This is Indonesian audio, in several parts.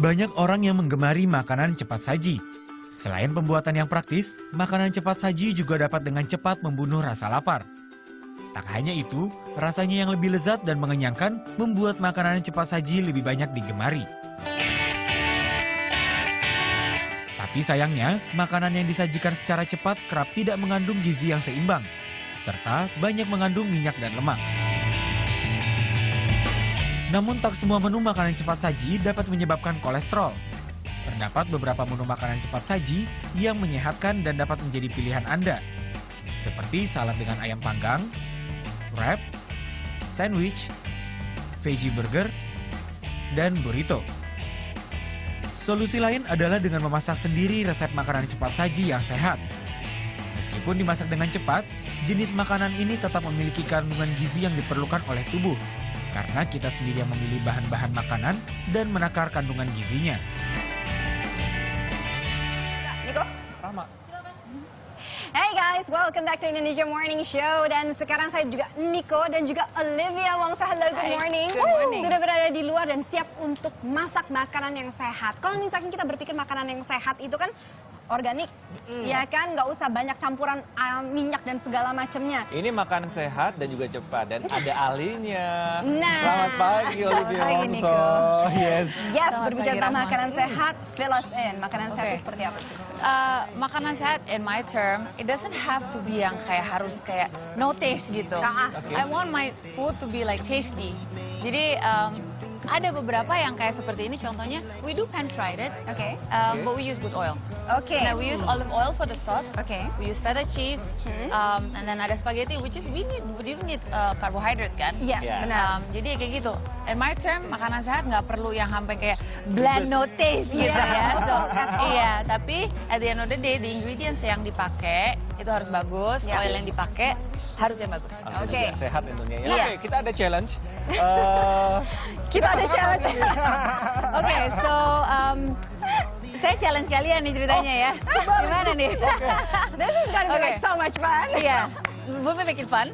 Banyak orang yang menggemari makanan cepat saji. Selain pembuatan yang praktis, makanan cepat saji juga dapat dengan cepat membunuh rasa lapar. Tak hanya itu, rasanya yang lebih lezat dan mengenyangkan membuat makanan cepat saji lebih banyak digemari. Tapi sayangnya, makanan yang disajikan secara cepat kerap tidak mengandung gizi yang seimbang, serta banyak mengandung minyak dan lemak. Namun tak semua menu makanan cepat saji dapat menyebabkan kolesterol. Terdapat beberapa menu makanan cepat saji yang menyehatkan dan dapat menjadi pilihan Anda. Seperti salad dengan ayam panggang, wrap, sandwich, veggie burger, dan burrito. Solusi lain adalah dengan memasak sendiri resep makanan cepat saji yang sehat. Meskipun dimasak dengan cepat, jenis makanan ini tetap memiliki kandungan gizi yang diperlukan oleh tubuh. Karena kita sendiri yang memilih bahan-bahan makanan dan menakar kandungan gizinya. Niko? Rama. Hey guys, welcome back to Indonesia Morning Show. Dan sekarang saya juga Niko dan juga Olivia Wongso. Hello, good morning. Good morning. Sudah berada di luar dan siap untuk masak makanan yang sehat. Kalau misalkan kita berpikir makanan yang sehat itu kan organik, ya kan? Nggak usah banyak campuran minyak dan segala macamnya. Ini makanan sehat dan juga cepat dan ada ahlinya. Nah. Selamat pagi Olivia Selamat pagi, Wongso. Niko. Yes. Yes, Selamat berbicara pagi, tentang Rahma. makanan sehat, fill us in. Makanan sehat Oke. itu seperti apa sih sebenarnya? Makanan sehat, in my term, it doesn't have to be yang kayak harus kayak no taste gitu. Okay. I want my food to be like tasty. Jadi ada beberapa yang kayak seperti ini. Contohnya, we do pan fried it, Oke. but we use good oil. Oke. Nah, we use olive oil for the sauce. Oke. We use feta cheese, and then ada spaghetti, which is we need carbohydrate kan. Yes, Yeah. benar. Jadi kayak gitu. In my term, makanan sehat nggak perlu yang sampai kayak bland no taste gitu Yeah. ya. So, iya, tapi at the end of the day, the ingredients yang dipakai itu harus bagus, Yeah. oil yang dipakai harus yang bagus. Langsung Oke. juga sehat tentunya ya. Iya. Oke, kita ada challenge. Kita ada challenge. Oke, so saya challenge kalian nih ceritanya ya. Gimana nih? This is gonna be Oke. like so much fun. Iya, we'll make it fun.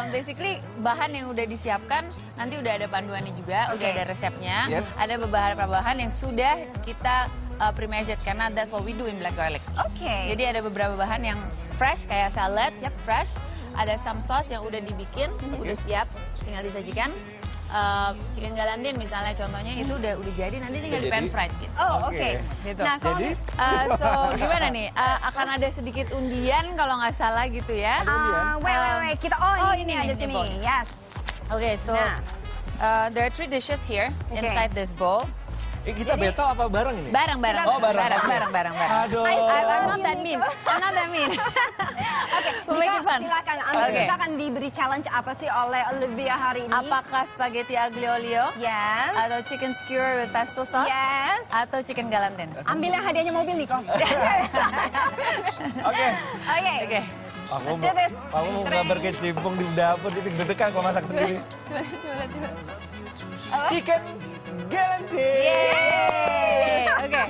Basically bahan yang udah disiapkan nanti udah ada panduannya juga, udah ada resepnya. Yes. Ada beberapa bahan yang sudah kita pre-measured karena that's what we do in black garlic. Oke. Jadi ada beberapa bahan yang fresh kayak salad, fresh. Ada some sauce yang udah dibikin, udah siap, tinggal disajikan. Chicken galantin misalnya contohnya itu udah jadi nanti tinggal di pan jadi. fried gitu. Oh, oke. Oke. Gitu. Nah, kalau Jadi? So gimana nih? Akan ada sedikit undian kalau nggak salah gitu ya. wait. Kita ini nih, ada ini sini. bowl. Yes. Okay, so Nah. there are 3 dishes here Okay. inside this bowl. Kita battle apa bareng ini? Bareng-bareng. Oh, bareng. Bareng. Aduh. I'm not that mean. I'm not that mean. Oke, We'll make it fun. silakan. Oke. Kita akan diberi challenge apa sih oleh Olivia hari ini? Apakah spaghetti aglio olio? Yes. Atau chicken skewer with pesto sauce? Yes. Atau chicken galantin? Ambil yang hadiahnya mobil nih, kok. Oke. Oke. Aku Let's do this. mau nggak berkecimpung di dapur, jadi deg-degan kalau masak sendiri. Chicken galantin. Yeay. Oke.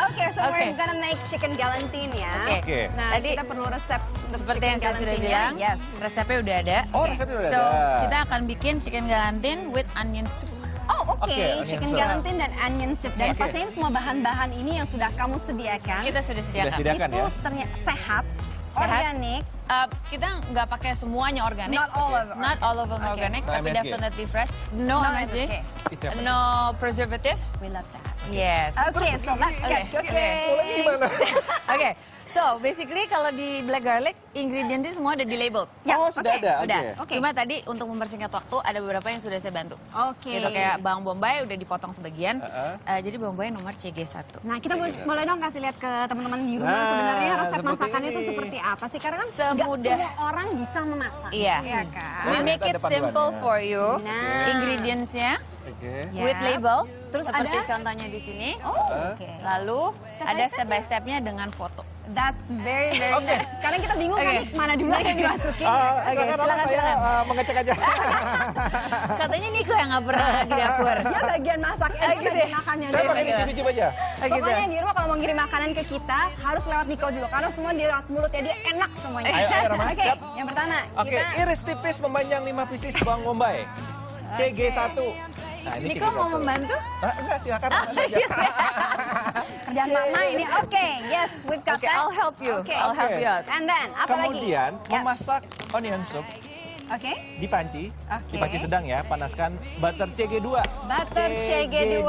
Oke, so Oke. we're gonna make chicken galantin ya. Oke. Nah, Tadi kita perlu resep untuk Seperti chicken yang saya sudah galantinnya. bilang, Yes. resepnya udah ada. Oh, resepnya udah So, ada. kita akan bikin chicken galantin with onion soup. Oh, oke. Oke, onion Chicken soup. galantin dan onion soup. Dan Oke. pastiin semua bahan-bahan ini yang sudah kamu sediakan. Kita sudah sediakan. Sudah sediakan. itu ya? ternyata sehat, Sehat. organik. Kita nggak pakai semuanya organik. Not all of them. Not all of them Okay. organic, No tapi MSG. definitely fresh. No, No MSG. MSG. Itu apa? No preservative. We love that. Yes. Oke, so let's get Oke. cooking. Gimana? Oke, so basically kalau di black garlic, ingredientsnya semua udah di-label. Ya, Oh, sudah oke. ada. Udah. Oke. Oke. Cuma tadi untuk mempersingkat waktu ada beberapa yang sudah saya bantu. Oke. Gitu kayak bawang bombay udah dipotong sebagian. Uh-uh. Jadi bawang bombay nomor CG1. Nah, kita boleh dong kasih lihat ke teman-teman di rumah Nah, sebenarnya resep seperti masakannya itu ini. seperti apa sih? Karena kan nggak Semudah- semua orang bisa memasak. Iya. Iya kan? We Nah, make itu it ada simple panduannya. for you. Nah. Ingredientsnya Oke. Ya. with labels. Terus seperti ada? contohnya di sini. Oh, oke. Lalu Step by ada step step by stepnya dengan foto. That's very Oke. nice. Karena kita bingung kan Oke. nih, mana dulu yang dimasukin. Oke, silakan, saya silakan. mengecek aja. Katanya Niko yang nggak pernah di dapur. Dia bagian masak, gitu ya? makannya. Saya dia. pakai dicicip aja. Oh, gitu. Pokoknya di rumah kalau mau ngirim makanan ke kita harus lewat Niko dulu karena semua di lewat mulutnya dia enak semuanya. Ayo, Rama, Oke, siap? yang pertama Oke, kita iris tipis memanjang 5 pieces bawang bombay. CG1. Nah, ini Niko mau membantu? Enggak, silakan. Kerjaan mama ini. Oke, yes, we've got Oke, that. I'll help you. Oke. I'll help you out. And then, apa lagi? Kemudian Yes. memasak onion soup Oke. di panci. Oke. Di panci sedang ya, panaskan butter CG2. Butter CG2.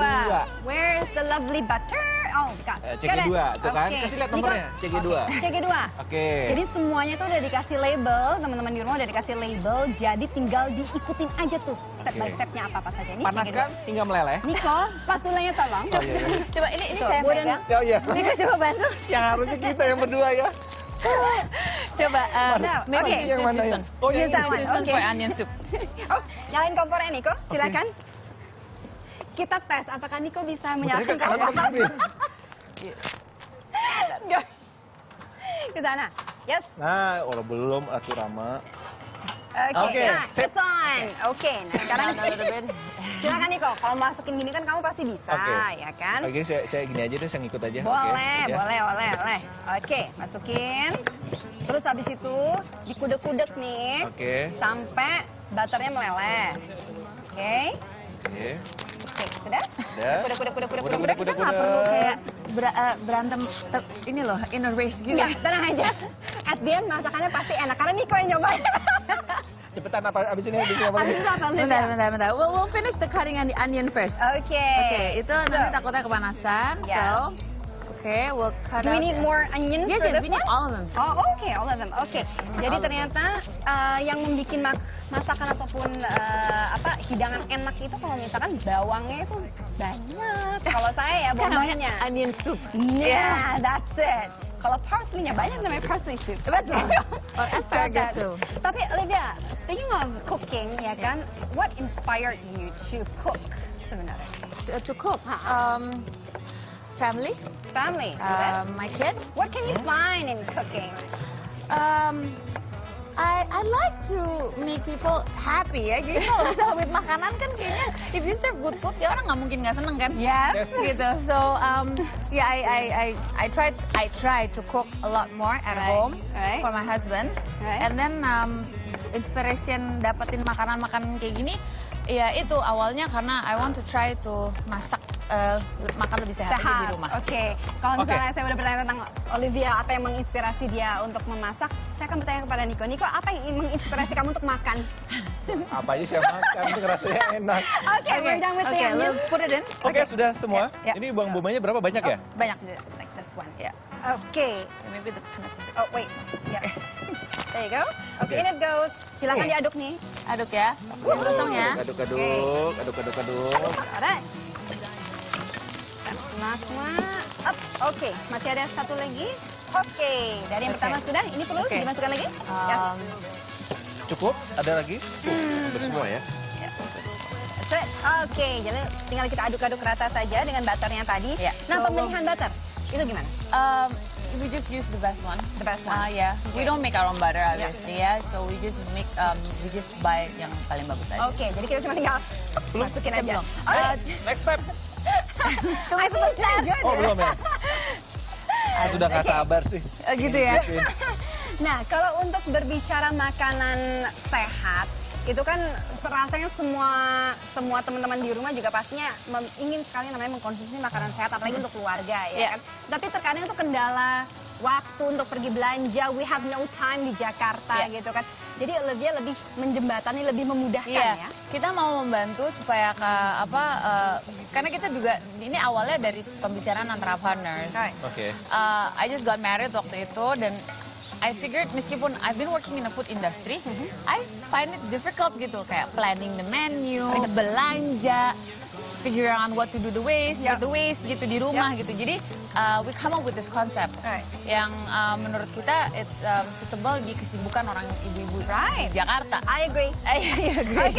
Where's the lovely butter? Oh, got CG2 tuh kan. Oke. Kasih lihat Niko, nomornya, CG2. CG2. Oke. Jadi semuanya tuh udah dikasih label, teman-teman di rumah udah dikasih label, jadi tinggal diikutin aja tuh step by Oke. stepnya apa saja. Ini Panaskan CG2. hingga meleleh. Niko, spatulanya tolong. Oh iya, iya. Coba ini Tuh, saya wooden- pegang. Oh iya. Niko coba bantu. Yang harusnya kita yang berdua ya. Coba, Nah, maybe oke. use Yang mana this ya? one. Oh Use yang that ini. one. This one Oke. for onion soup. Oh, nyalain kompornya Niko, silakan. Kita tes apakah Niko bisa Muternya menyalakan ke kanan kompor. atau ke kiri? Go. Ke sana. Yes. Nah, orang belum atuh Rama. Oke, Oke, nah, sip. it's on. Oke, nah sekarang Down a little bit. silakan Niko. Kalau masukin gini kan kamu pasti bisa, Oke. ya kan? Oke, saya gini aja deh, saya ngikut aja. Boleh, Oke, ya. boleh. Oke, masukin. Terus habis itu dikudek-kudek nih. Oke. Sampai butternya meleleh. Oke. Oke. Oke, sudah? Udah. Kudek-kudek. Kudek. Kita nggak perlu kayak berantem ini loh, in a race gitu. Enggak, tenang aja. At the end masakannya pasti enak karena Niko yang nyobain. Cepetan apa abis ini apa lagi? Habis itu apa? Bentar. We'll finish the cutting on the onion first. Oke. Oke, itu nanti takutnya kepanasan. Yes. So, okay, we'll cut Do we out need the- more onions Yes, for yes, this we need one? all of them. Oh, oke, all of them. Oke. Yes, we need Jadi all of them. ternyata yang membuat masakan ataupun hidangan enak itu kalau misalkan bawangnya itu banyak. Kalau saya ya Kan namanya bawangnya. onion soup. Yeah, that's it. Kalau parsley-nya banyak namanya parsley soup. Betul. Or asparagus soup. Tapi Olivia, speaking of cooking, ya kan, what inspired you to cook sebenarnya? So, to cook, family, Family, is it? my kid. What can you find in cooking? I like to make people happy ya. Jadi kalau misalnya with makanan kan kayaknya if you serve good food ya orang nggak mungkin nggak seneng kan? Yes. Gitu. So yeah, I try to cook a lot more at Right, home right. for my husband. Right. And then inspiration dapetin makanan-makanan kayak gini. Ya itu awalnya karena I want to try to masak makan lebih sehat, aja di rumah. Oke. Kalau misalnya saya udah bertanya tentang Olivia, apa yang menginspirasi dia untuk memasak, saya akan bertanya kepada Niko. Niko, apa yang menginspirasi kamu untuk makan? Apa aja saya makan, itu rasanya enak. Oke, we're done with the Okay, onions. let's put it in. Oke, sudah semua. Ya. Ini bawang bombanya berapa banyak ya? Banyak. Like this one. Ya. Oke. Maybe the panas a bit. Oh, wait. Yeah. There you go. Oke, in it goes. Silakan diaduk nih. Aduk ya. Yang kosong ya. Aduk. Alright. Semua. Up. Oke, masih ada satu lagi. Oke, dari yang Oke. pertama sudah. Ini perlu Oke. dimasukkan lagi? Yes. Cukup? Ada lagi? Hampir semua ya. That's it. Oke, jadi tinggal kita aduk-aduk rata saja dengan butternya tadi. Ya, Nah, so pemilihan butter itu gimana? We just use the best one. The best one. Yeah. We don't make our own butter obviously ya. So we just make we just buy yang paling bagus aja. Oke, jadi kita cuma tinggal masukin aja. Belum. Alright. Next step. Tunggu sebentar. Oh, belum ya? Saya sudah nggak sabar sih. Gitu ya. Nah, kalau untuk berbicara makanan sehat, itu kan rasanya semua teman-teman di rumah juga pastinya ingin sekali namanya mengkonsumsi makanan sehat, apalagi untuk keluarga ya Yeah. kan. Tapi terkadang itu kendala waktu untuk pergi belanja, we have no time di Jakarta Yeah. gitu kan. Jadi Olivia lebih menjembatani, lebih memudahkan Iya, ya. kita mau membantu supaya karena kita juga ini awalnya dari pembicaraan antara partners. Right. Oke. I just got married waktu itu dan I figured meskipun I've been working in the food industry, I find it difficult gitu kayak planning the menu, belanja, figure out what to do the waste, Yeah. get the waste gitu di rumah gitu. Jadi we come up with this concept Right. yang menurut kita it's suitable di kesibukan orang ibu-ibu Right. di Jakarta. I agree. I agree.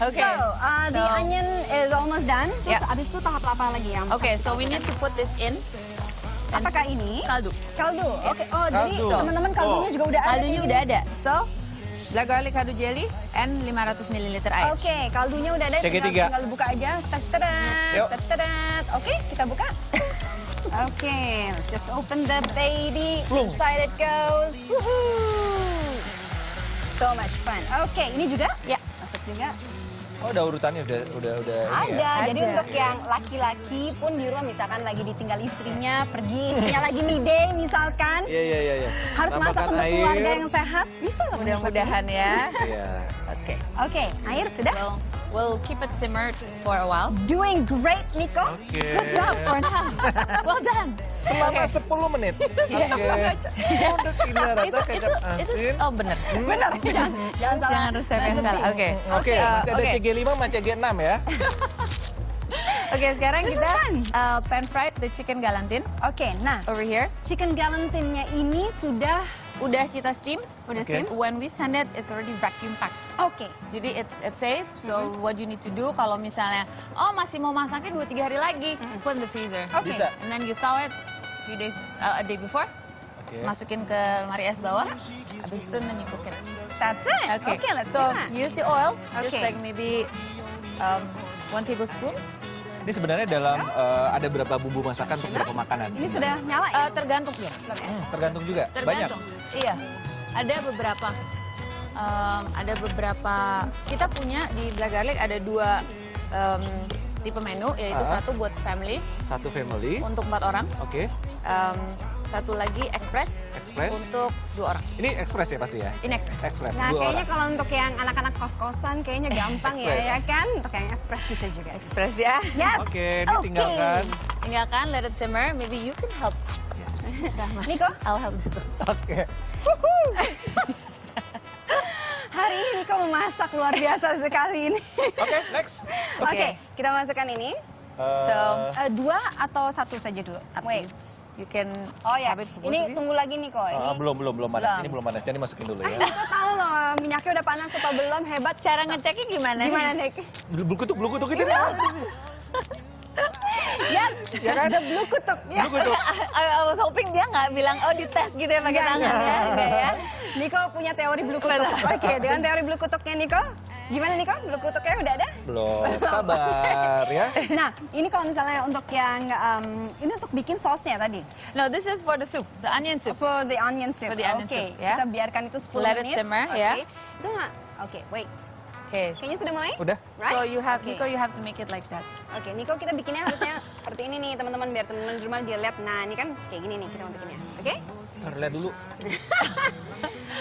Okay. So, the So- onion is almost done. Terus Yeah. abis itu tahap apa lagi yang? Okay, so we need to put this in. And Apakah ini? kaldu. Kaldu. Oke. Oh, jadi Kaldu. teman-teman kaldunya Oh. juga udah ada. Kaldunya di udah sini. ada. So, black garlic kaldu jelly and 500 ml air. Oke, kaldunya udah ada. CG3. Tinggal buka aja. Tetedet, Yuk. tetedet. Oke, kita buka. Oke, let's just open the baby. Plung. Inside it goes. Woohoo! So much fun. Oke, ini juga? Ya. Masuk juga. Oh, udah urutannya udah ini ya. Ada. Jadi untuk yang laki-laki pun di rumah misalkan lagi ditinggal istrinya, pergi, istrinya lagi midday misalkan. Iya. Harus masak Tambahkan untuk air. keluarga yang sehat. Bisa loh. Mudah-mudahan ya. Iya. Oke. Oke, air sudah. We'll keep it simmered for a while. Doing great, Nico. Oke. Good job for now. Well done. Selama 10 menit. Oke. Udah ini rata kecap asin. Oh bener. Benar. Jangan salah. Jangan resep yang salah. Oke. Oke, masih ada oke. CG5 sama CG6 ya. Oke, sekarang This is kita fun. pan fried the chicken galantine Oke, nah over here. chicken galantine-nya ini sudah Udah kita steam. Udah Oke. steam. When we send it, it's already vacuum packed. Oke. Jadi it's safe. So what you need to do kalau misalnya masih mau masaknya 2-3 hari lagi, put in the freezer. Oke. Bisa. And then you thaw it a day before. Oke. Masukin ke lemari es bawah. Habis itu then you cook it. That's it. Okay. Oke, let's so do that. use the oil, just Okay. like maybe 1 tablespoon. Ini sebenarnya dalam ada berapa bumbu masakan untuk berapa makanan? Ini sudah nyala ya? Tergantung ya. Tergantung juga. Banyak. Tergantung. Iya. Ada beberapa. Kita punya di Black Garlic ada 2 tipe menu, yaitu satu buat family Satu family. untuk 4 orang. Oke. Satu lagi express Express. untuk 2 orang. Ini express ya pasti ya? Ini express. Express. Nah, 2 kayaknya orang. kalau untuk yang anak-anak kos-kosan kayaknya gampang ya, Express. ya kan? Untuk yang express bisa juga. Express ya. Yes. Oke, ditinggalkan. Tinggalkan, let it simmer. Maybe you can help. Yes. Nico, I'll help too. Oke. hari ini Nico memasak luar biasa sekali ini. Oke, next. Oke, kita masukkan ini. So, 2 atau 1 saja dulu? wait. You can Oh ya, have it for both of ini you. tunggu lagi Nico. Ini Belum panas. Belum. Ini belum panas. Jadi masukin dulu ya. Nico tahu loh minyaknya udah panas atau belum, hebat. Cara ngeceknya gimana? Gimana Nick? Blue kutuk itu. Yes, Ya kan? the blue kutuk. Ya. Blue kutuk. I was hoping dia nggak bilang, dites gitu ya pakai tangan ya. Enggak ya. Nico punya teori blue kutuk. Oke, dengan teori blue kutuknya Nico, gimana Nico? Blue kutuknya udah ada? Belum. Sabar ya. Nah, ini kalau misalnya untuk yang ini untuk bikin sausnya tadi. No, this is for the soup, the onion soup. For the onion soup. For the onion Oke, soup, ya. kita biarkan itu 10 Let it menit. simmer, Oke. ya. Itu nggak? Oke, wait. Okay. Kayaknya sudah mulai? Udah. Right? So you have, Oke. Nico, you have to make it like that. Oke, Nico kita bikinnya harusnya seperti ini nih teman-teman, biar teman-teman di rumah dia lihat. Nah, ini kan kayak gini nih kita mau bikinnya. Oke? Ntar lihat dulu.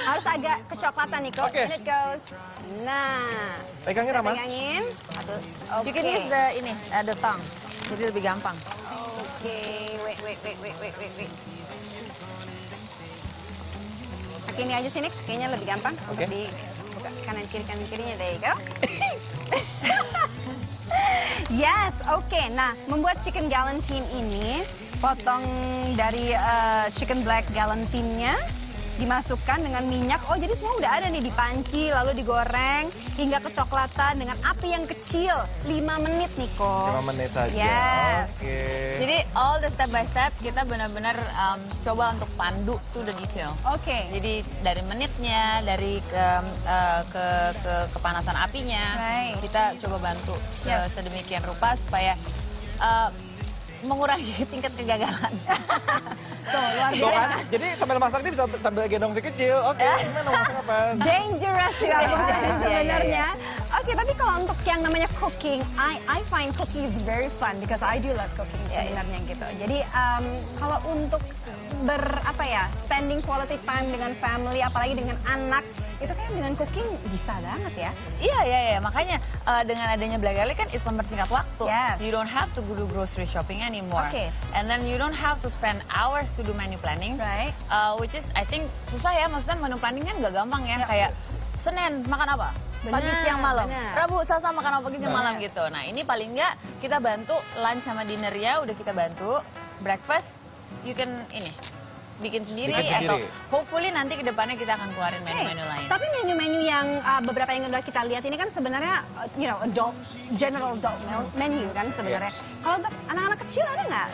Harus agak kecoklatan Nico. Oke. And it goes. Nah. Pegangin Kita Rama. pegangin. Oke. You can use the tongue. Jadi lebih gampang. Oke, wait. Pakai ini aja sini, kayaknya lebih gampang Oke. untuk di buka kanan kirinya. There you go. Yes, oke. Nah, membuat chicken galantine ini, potong dari chicken black galantine-nya, dimasukkan dengan minyak. Oh, jadi semua udah ada nih, dipanci, lalu digoreng hingga kecoklatan dengan api yang kecil. 5 menit, Nico. 5 menit saja. Yes. Oke. Jadi all the step by step kita benar-benar coba untuk pandu to the detail. Oke. Jadi dari menitnya, dari ke kepanasan apinya, Right. kita coba bantu Yes. sedemikian rupa supaya mengurangi tingkat kegagalan. Tuh, luar Tuh kan, biasa. jadi sambil masak ini bisa sambil gendong si kecil. Oke, gimana masak apa? Dangerous ya Dangerous, sebenarnya. Oke, tapi kalau untuk yang namanya cooking, I find cooking is very fun because I do love cooking sebenarnya gitu. Jadi kalau untuk spending quality time dengan family, apalagi dengan anak, itu kayak dengan cooking bisa banget ya. Iya. Makanya dengan adanya Black Garlic kan it's mempersingkat waktu. Yes. You don't have to go to grocery shopping anymore. Okay. And then you don't have to spend hours to do menu planning. Right. Which is I think susah ya, maksudnya menu planning kan nggak gampang ya. Kayak Senin makan apa? Pagi, Benar, siang, malam. benar. Rabu, Selasa makan apa pagi, siang, Benar. malam gitu. Nah ini paling nggak kita bantu lunch sama dinner ya udah kita bantu. Breakfast you can bikin sendiri Bikin atau sendiri. hopefully nanti ke depannya kita akan keluarin menu-menu lain. Tapi menu-menu yang beberapa yang udah kita lihat ini kan sebenarnya general adult menu kan sebenarnya. Kalau untuk anak-anak kecil ada nggak?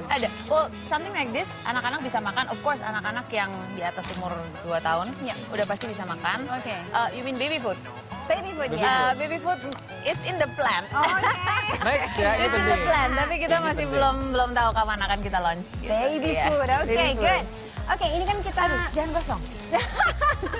Ada. Well, something like this, anak-anak bisa makan. Of course, anak-anak yang di atas umur 2 tahun, Ya. udah pasti bisa makan. Oke. You mean baby food? Baby food Baby ya. Baby food, it's in the plan. Oke. Next ya, ini It's in the penting. plan, tapi kita Ini masih penting. belum tahu kapan akan kita launch. gitu. Baby Iya. food, oke, Baby food. good. Oke, ini kan kita Jangan gosong.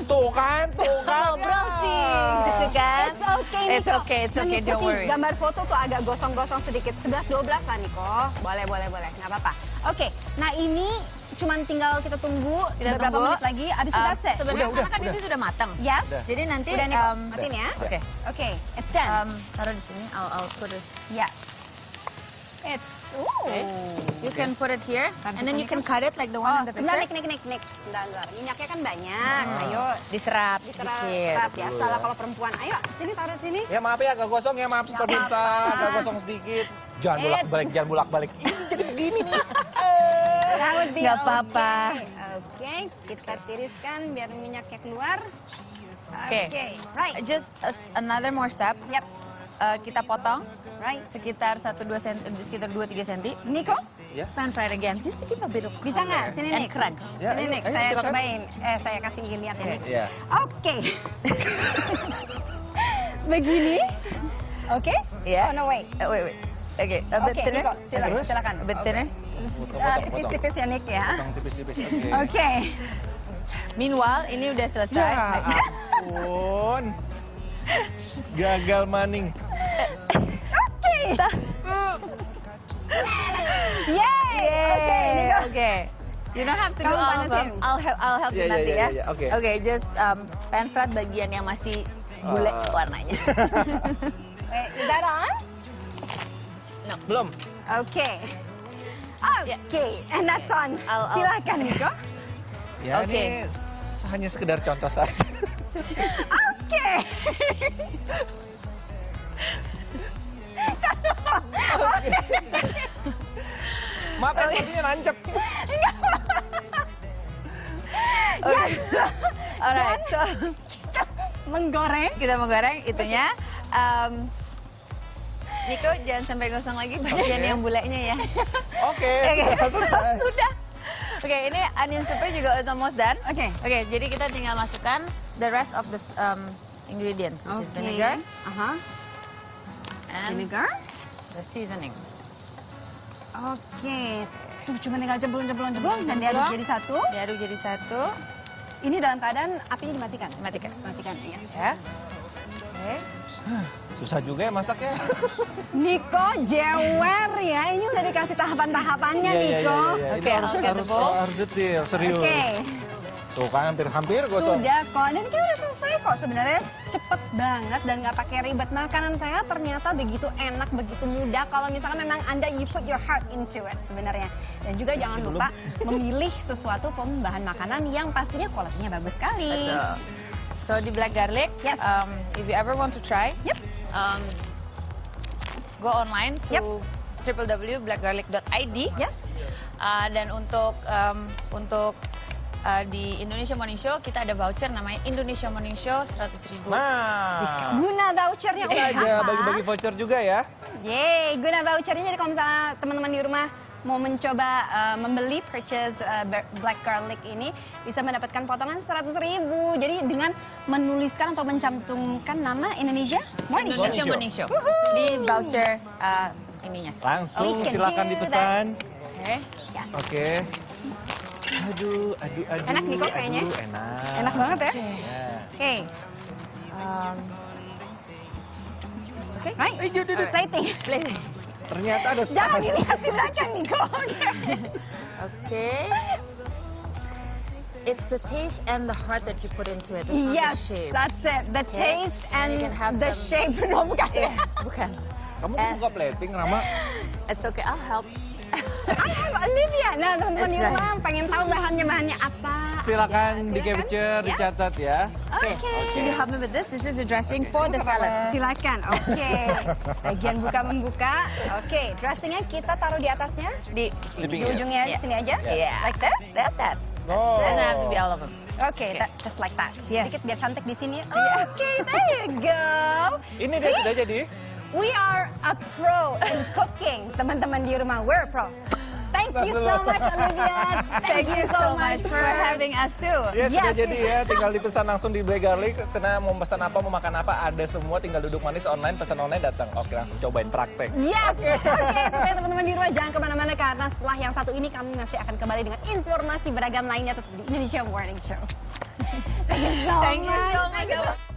Tuh kan. Ngobrol sih, gitu kan? It's okay, Niko. It's okay, don't Mengikuti worry. gambar foto tuh agak gosong-gosong sedikit. 11-12 lah, Niko. Boleh. Nggak apa-apa. Oke, nah ini cuman tinggal kita tunggu beberapa menit lagi. Abis itu that's it. Sebenarnya Udah, karena kan itu sudah matang. Yes. Jadi nanti Udah, Niko. Matiin ya. Oke. Oke, it's done. Taruh di sini. I'll put it. Yes. It's, You can put it here, and then you can cut it like the one in the sebentar, picture. Nik. Bentar. Minyaknya kan banyak. Ayo, Diserap diserap. sedikit. Biasa lah kalau perempuan. Ayo, sini taruh sini. Ya maaf ya agak gosong ya, maaf pemirsa, agak gosong sedikit. Jangan bolak-balik. Jadi begini nih. That would be Nggak apa-apa. Oke, kita tiriskan biar minyaknya keluar. Oke. Right. Just another more step. Yep. Kita potong Right. sekitar 1-2 cm, sekitar 2-3 cm. Niko, Pan fried again, just to give a bit of bisa nggak? Sini and Nik. crunch. Ya, Sini ayo, Nik, ayo, saya silakan. cobain. Saya kasih lihat ya Nik. Iya. Oke. Begini. Oke? Yeah. Oh no wait. Wait. Okay, a bit Oke, thinner. Niko, silakan. A bit thinner. Tipis-tipis ya Nik ya. Potong tipis-tipis. Oke. Meanwhile, ini udah selesai. Ya ampun. Gagal maning. Yay! Oke, Niko. Okay. You don't have to do Kamu all of them. panasin. I'll help you Yeah, nanti yeah, ya. yeah, okay. Okay, just pan fried bagian yang masih bule warnanya. Wait, is that on? Belum. Oke. Oke, and that's on. I'll- Silakan Niko. Ya Oke. ini hanya sekedar contoh saja. Oke. Maaf ya, sepertinya nancep. Alright, so Menggoreng. kita menggoreng itunya. Niko jangan sampai gosong lagi bagian Oke. yang bulenya ya. Oke, Oke. selesai. Sudah. Oke, ini onion soupnya juga is almost done. Oke. Oke, jadi kita tinggal masukkan the rest of the ingredients, which is vinegar Aha. and Vinegar. the seasoning. Oke. Tuh cuma tinggal jeblon dan diaduk jadi satu. Diaduk jadi satu. Ini dalam keadaan apinya dimatikan. Matikan. Matikan, yes. Ya. Oke. Susah juga ya masaknya. Niko jewer ya. Ini udah dikasih tahapan-tahapannya Niko. Ini Oke, harus I'll get the bowl. harus detail, serius. Oke. Tuh kan hampir gosong. Sudah kok. Dan kita udah selesai kok sebenarnya. Cepet banget dan nggak pakai ribet. Makanan saya ternyata begitu enak, begitu mudah. Kalau misalkan memang Anda you put your heart into it sebenarnya. Dan juga jangan lupa memilih sesuatu bahan makanan yang pastinya kualitasnya bagus sekali. Betul. So di black garlic, Yes. If you ever want to try, Yep. Go online to Yep. www.blackgarlic.id. Yes. Dan untuk di Indonesia Morning Show kita ada voucher namanya Indonesia Morning Show 100.000. Nah, Guna vouchernya kita untuk aja apa? bagi-bagi voucher juga ya. Yeay, guna vouchernya jadi kalau misalnya teman-teman di rumah mau mencoba membeli purchase black garlic ini bisa mendapatkan potongan 100.000. Jadi dengan menuliskan atau mencantumkan nama Indonesia Morning Show. Indonesia Morning Show di voucher ininya. Langsung We can silakan do dipesan. Oke. Yes. Oke. Aduh. Enak nih kok kayaknya. Aduh, enak. Enak banget ya. Ya. Oke. Oke. Right. Plating. Please. Ternyata ada Jangan sepakat. dilihat di belakang Niko. Oke. It's the taste and the heart that you put into it. It's not Yes, the shape. that's it. The taste And and you can have the some- shape. No, bukan. Bukan. Kamu buka plating, Rama? It's okay. I'll help. I have Olivia. Nah, teman-teman di That's right. rumah pengen tahu bahannya apa. Silakan di Silakan. capture, Yes. dicatat ya. Okay. Can you help me with this? This is the dressing for the salad. Silakan. Oke. Bagian buka membuka. Oke, dressingnya kita taruh di atasnya. Di Di Di pinggir. ujungnya Yeah. sini aja. Yeah. Like this. Like that. Oh. Doesn't have to be all of them. Oke, just like that. Yes. Sedikit biar cantik di sini. Oke, there you go. Ini dia sudah jadi. We are a pro in cooking. Teman-teman di rumah, we're a pro. Thank you so much Olivia. Thank you so much for having us too. Ya sudah Yes. jadi ya, tinggal dipesan langsung di Black Garlic. Sana mau pesan apa, mau makan apa, ada semua. Tinggal duduk manis online, pesan online datang. Oke, langsung cobain praktek. Yes, oke teman-teman di rumah jangan kemana-mana karena setelah yang satu ini kami masih akan kembali dengan informasi beragam lainnya tetap di Indonesia Morning Show. Thank you so Thank you much. so much.